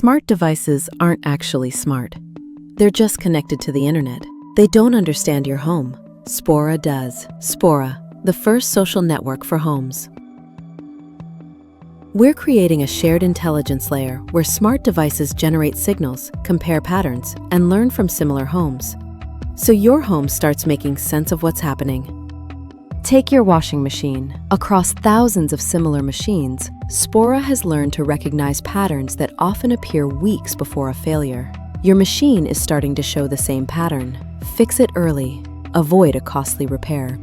Smart devices aren't actually smart. They're just connected to the internet. They don't understand your home. Spora does. Spora, the first social network for homes. We're creating a shared intelligence layer where smart devices generate signals, compare patterns, and learn from similar homes. So your home starts making sense of what's happening. Take your washing machine. Across thousands of similar machines, Spora has learned to recognize patterns that often appear weeks before a failure. Your machine is starting to show the same pattern. Fix it early. Avoid a costly repair.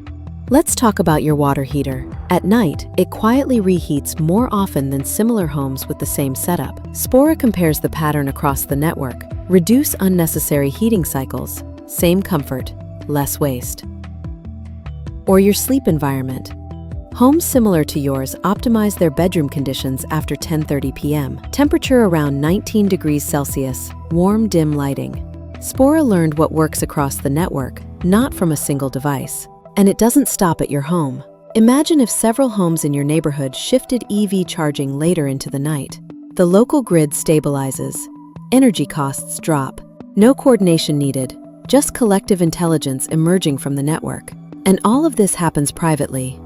Let's talk about your water heater. At night, it quietly reheats more often than similar homes with the same setup. Spora compares the pattern across the network. Reduce unnecessary heating cycles. Same comfort, less waste. Or your sleep environment. Homes similar to yours optimize their bedroom conditions after 10:30 p.m. Temperature around 19 degrees Celsius, warm, dim lighting. Spora learned what works across the network, not from a single device. And it doesn't stop at your home. Imagine if several homes in your neighborhood shifted EV charging later into the night. The local grid stabilizes. Energy costs drop. No coordination needed, just collective intelligence emerging from the network. And all of this happens privately.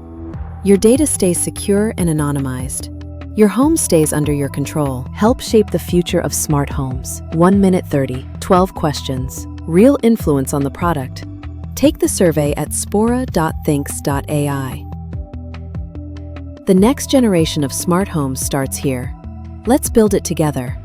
Your data stays secure and anonymized. Your home stays under your control. Help shape the future of smart homes. 1 minute 30, 12 questions. Real influence on the product. Take the survey at spora.thinks.ai. The next generation of smart homes starts here. Let's build it together.